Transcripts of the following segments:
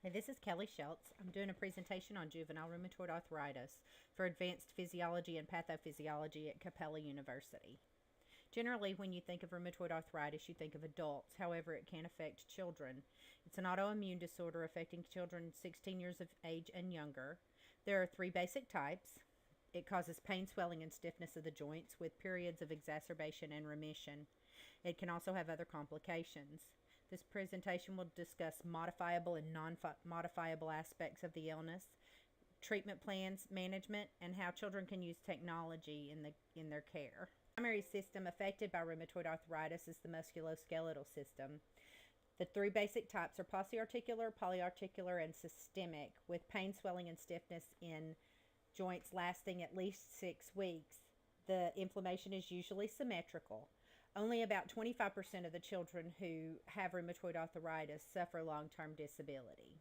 Hey, this is Kelly Schultz. I'm doing a presentation on juvenile rheumatoid arthritis for advanced physiology and pathophysiology at Capella University. Generally, when you think of rheumatoid arthritis, you think of adults. However, it can affect children. It's an autoimmune disorder affecting children 16 years of age and younger. There are three basic types. It causes pain, swelling, and stiffness of the joints with periods of exacerbation and remission. It can also have other complications. This presentation will discuss modifiable and non-modifiable aspects of the illness, treatment plans, management, and how children can use technology in their care. The primary system affected by rheumatoid arthritis is the musculoskeletal system. The three basic types are polyarticular, polyarticular, and systemic, with pain, swelling, and stiffness in joints lasting at least 6 weeks. The inflammation is usually symmetrical. Only about 25% of the children who have rheumatoid arthritis suffer long-term disability.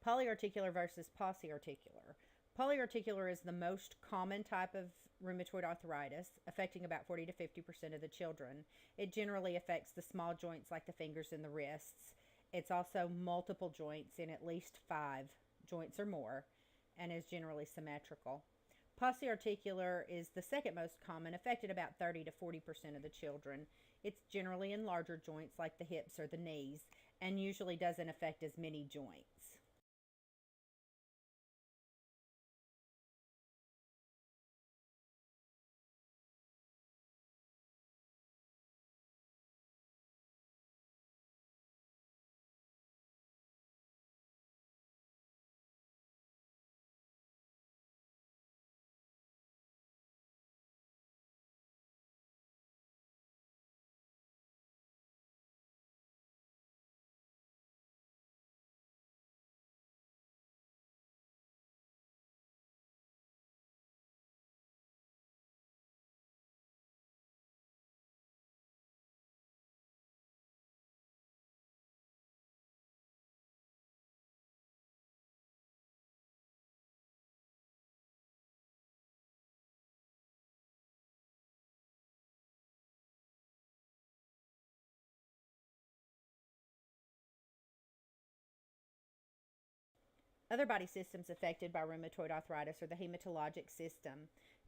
Polyarticular versus polyarticular. Polyarticular is the most common type of rheumatoid arthritis, affecting about 40 to 50% of the children. It generally affects the small joints like the fingers and the wrists. It's also multiple joints in at least 5 joints or more, and is generally symmetrical. Polyarticular is the second most common, affected about 30 to 40% of the children. It's generally in larger joints like the hips or the knees, and usually doesn't affect as many joints. Other body systems affected by rheumatoid arthritis are the hematologic system.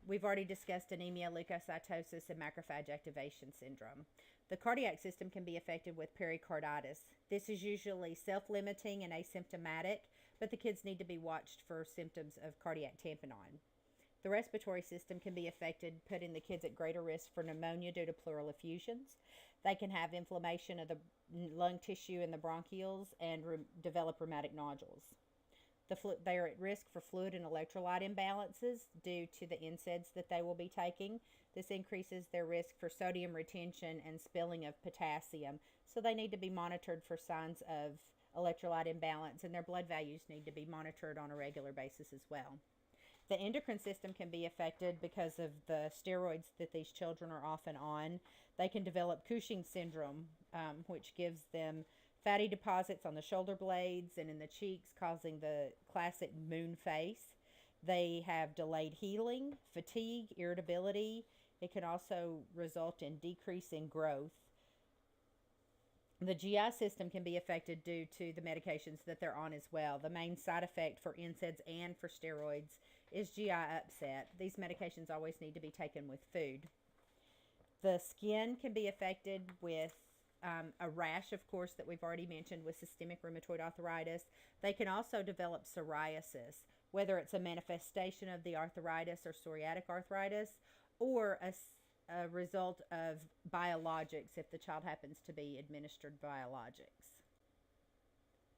We've already discussed anemia, leukocytosis, and macrophage activation syndrome. The cardiac system can be affected with pericarditis. This is usually self-limiting and asymptomatic, but the kids need to be watched for symptoms of cardiac tamponade. The respiratory system can be affected, putting the kids at greater risk for pneumonia due to pleural effusions. They can have inflammation of the lung tissue in the bronchioles and develop rheumatic nodules. They are at risk for fluid and electrolyte imbalances due to the NSAIDs that they will be taking. This increases their risk for sodium retention and spilling of potassium, so they need to be monitored for signs of electrolyte imbalance, and their blood values need to be monitored on a regular basis as well. The endocrine system can be affected because of the steroids that these children are often on. They can develop Cushing syndrome, which gives them fatty deposits on the shoulder blades and in the cheeks, causing the classic moon face. They have delayed healing, fatigue, irritability. It can also result in decrease in growth. The GI system can be affected due to the medications that they're on as well. The main side effect for NSAIDs and for steroids is GI upset. These medications always need to be taken with food. The skin can be affected with a rash, of course, that we've already mentioned with systemic rheumatoid arthritis. They can also develop psoriasis, whether it's a manifestation of the arthritis or psoriatic arthritis, or a result of biologics if the child happens to be administered biologics.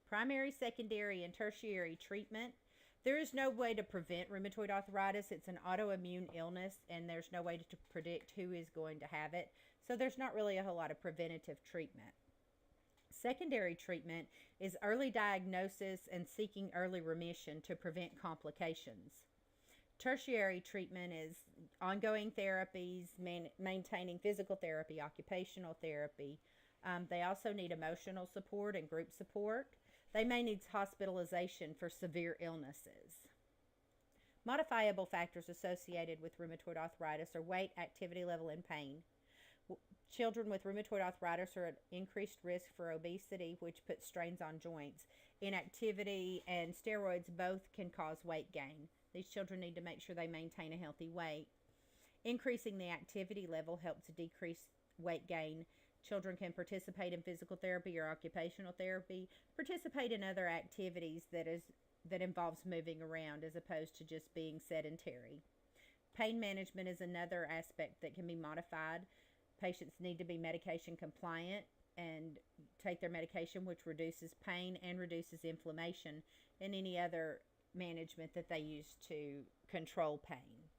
Primary, secondary, and tertiary treatment. There is no way to prevent rheumatoid arthritis. It's an autoimmune illness, and there's no way to predict who is going to have it. So there's not really a whole lot of preventative treatment. Secondary treatment is early diagnosis and seeking early remission to prevent complications. Tertiary treatment is ongoing therapies, maintaining physical therapy, occupational therapy. They also need emotional support and group support. They may need hospitalization for severe illnesses. Modifiable factors associated with rheumatoid arthritis are weight, activity level, and pain. Children with rheumatoid arthritis are at increased risk for obesity, which puts strains on joints. Inactivity and steroids both can cause weight gain. These children need to make sure they maintain a healthy weight. Increasing the activity level helps decrease weight gain. Children can participate in physical therapy or occupational therapy, participate in other activities that involves moving around as opposed to just being sedentary. Pain management is another aspect that can be modified. Patients need to be medication compliant and take their medication, which reduces pain and reduces inflammation, and any other management that they use to control pain.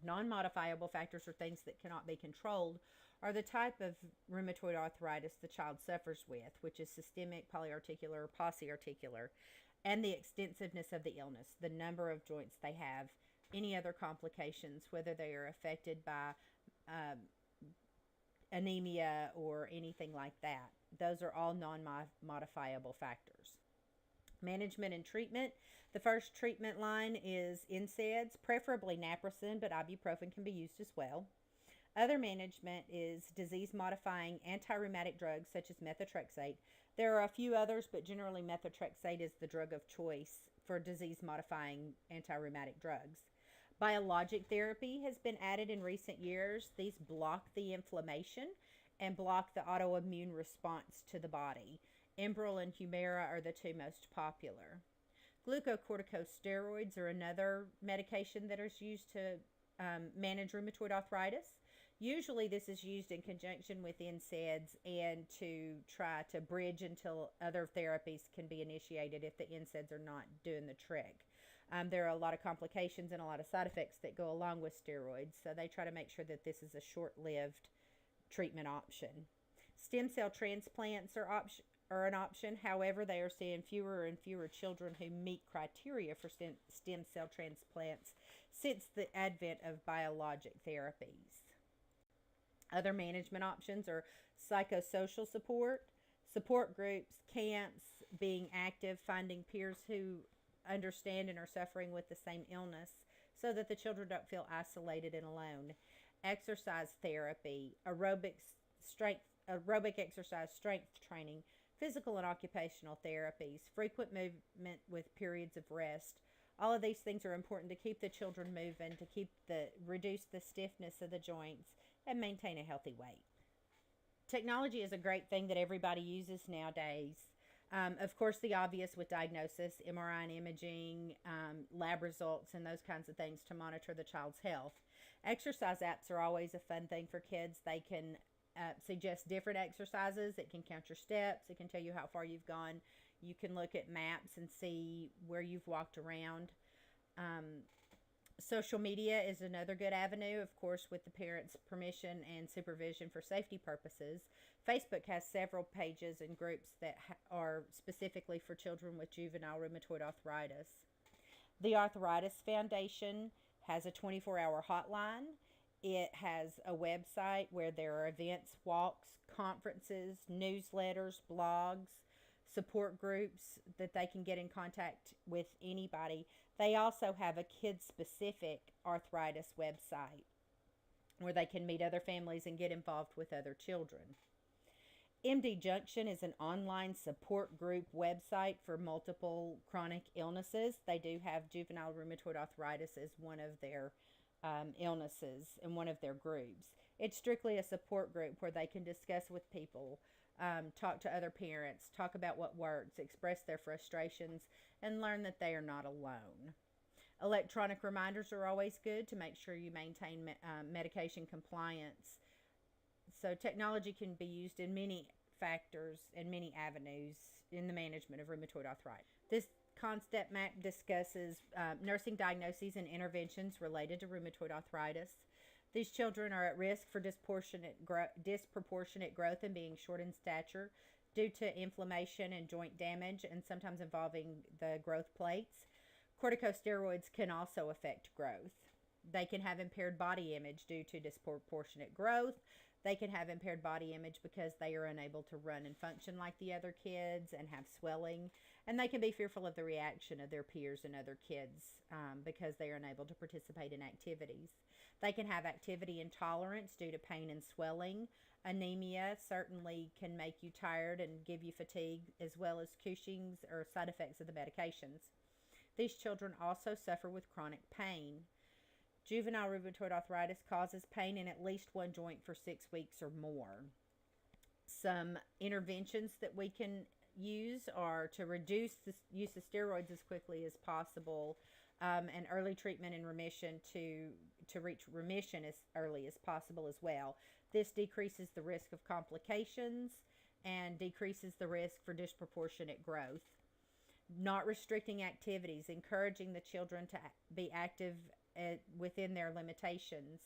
Non-modifiable factors, or things that cannot be controlled, are the type of rheumatoid arthritis the child suffers with, which is systemic, polyarticular, or polyarticular, and the extensiveness of the illness, the number of joints they have, any other complications, whether they are affected by anemia or anything like that. Those are all non-modifiable factors. Management and treatment. The first treatment line is NSAIDs, preferably naproxen, but ibuprofen can be used as well. Other management is disease-modifying anti-rheumatic drugs such as methotrexate. There are a few others, but generally methotrexate is the drug of choice for disease-modifying anti-rheumatic drugs. Biologic therapy has been added in recent years. These block the inflammation and block the autoimmune response to the body. Enbrel and Humira are the two most popular. Glucocorticosteroids are another medication that is used to manage rheumatoid arthritis. Usually this is used in conjunction with NSAIDs and to try to bridge until other therapies can be initiated if the NSAIDs are not doing the trick. There are a lot of complications and a lot of side effects that go along with steroids, so they try to make sure that this is a short-lived treatment option. Stem cell transplants are an option. However, they are seeing fewer and fewer children who meet criteria for stem cell transplants since the advent of biologic therapies. Other management options are psychosocial support groups, camps, being active, finding peers who understand and are suffering with the same illness so that the children don't feel isolated and alone. Exercise therapy, aerobic exercise, strength training, physical and occupational therapies, frequent movement with periods of rest. All of these things are important to keep the children moving, to reduce the stiffness of the joints, and maintain a healthy weight. Technology is a great thing that everybody uses nowadays. Of course, the obvious with diagnosis, MRI and imaging, lab results, and those kinds of things to monitor the child's health. Exercise apps are always a fun thing for kids. They can suggest different exercises. It can count your steps. It can tell you how far you've gone. You can look at maps and see where you've walked around. Social media is another good avenue, of course, with the parents' permission and supervision for safety purposes. Facebook has several pages and groups that are specifically for children with juvenile rheumatoid arthritis. The Arthritis Foundation has a 24-hour hotline. It has a website where there are events, walks, conferences, newsletters, blogs, support groups that they can get in contact with anybody. They also have a kid-specific arthritis website where they can meet other families and get involved with other children. MD Junction is an online support group website for multiple chronic illnesses. They do have juvenile rheumatoid arthritis as one of their illnesses and one of their groups. It's strictly a support group where they can discuss with people, talk to other parents, talk about what works, express their frustrations, and learn that they are not alone. Electronic reminders are always good to make sure you maintain medication compliance. So technology can be used in many factors and many avenues in the management of rheumatoid arthritis. This concept map discusses nursing diagnoses and interventions related to rheumatoid arthritis. These children are at risk for disproportionate growth and being short in stature due to inflammation and joint damage, and sometimes involving the growth plates. Corticosteroids can also affect growth. They can have impaired body image due to disproportionate growth. They can have impaired body image because they are unable to run and function like the other kids and have swelling. And they can be fearful of the reaction of their peers and other kids because they are unable to participate in activities. They can have activity intolerance due to pain and swelling. Anemia certainly can make you tired and give you fatigue, as well as Cushing's or side effects of the medications. These children also suffer with chronic pain. Juvenile rheumatoid arthritis causes pain in at least one joint for 6 weeks or more. Some interventions that we can use are to reduce the use of steroids as quickly as possible, and early treatment and remission to reach remission as early as possible as well. This decreases the risk of complications and decreases the risk for disproportionate growth. Not restricting activities, encouraging the children to be active within their limitations,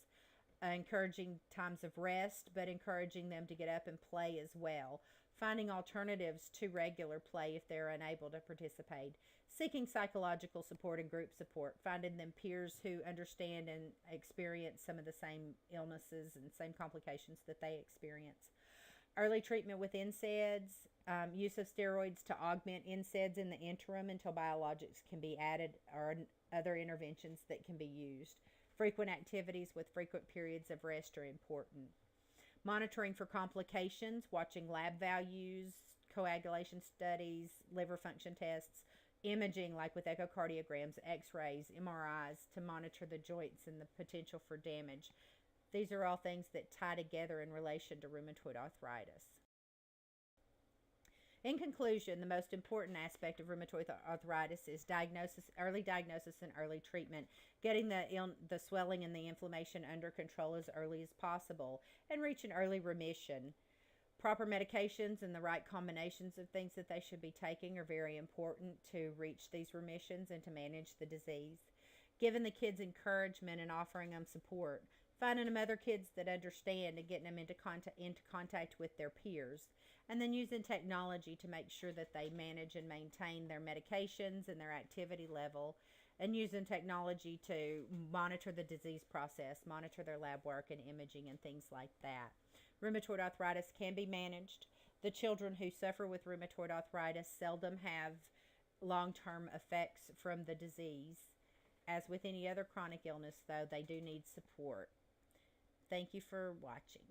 encouraging times of rest, but encouraging them to get up and play as well. Finding alternatives to regular play if they're unable to participate. Seeking psychological support and group support. Finding them peers who understand and experience some of the same illnesses and same complications that they experience. Early treatment with NSAIDs. Use of steroids to augment NSAIDs in the interim until biologics can be added, or other interventions that can be used. Frequent activities with frequent periods of rest are important. Monitoring for complications, watching lab values, coagulation studies, liver function tests, imaging like with echocardiograms, x-rays, MRIs to monitor the joints and the potential for damage. These are all things that tie together in relation to rheumatoid arthritis. In conclusion, the most important aspect of rheumatoid arthritis is early diagnosis and early treatment, getting the swelling and the inflammation under control as early as possible, and reach an early remission. Proper medications and the right combinations of things that they should be taking are very important to reach these remissions and to manage the disease. Giving the kids encouragement and offering them support. Finding them other kids that understand and getting them into contact with their peers. And then using technology to make sure that they manage and maintain their medications and their activity level, and using technology to monitor the disease process, monitor their lab work and imaging and things like that. Rheumatoid arthritis can be managed. The children who suffer with rheumatoid arthritis seldom have long-term effects from the disease. As with any other chronic illness, though, they do need support. Thank you for watching.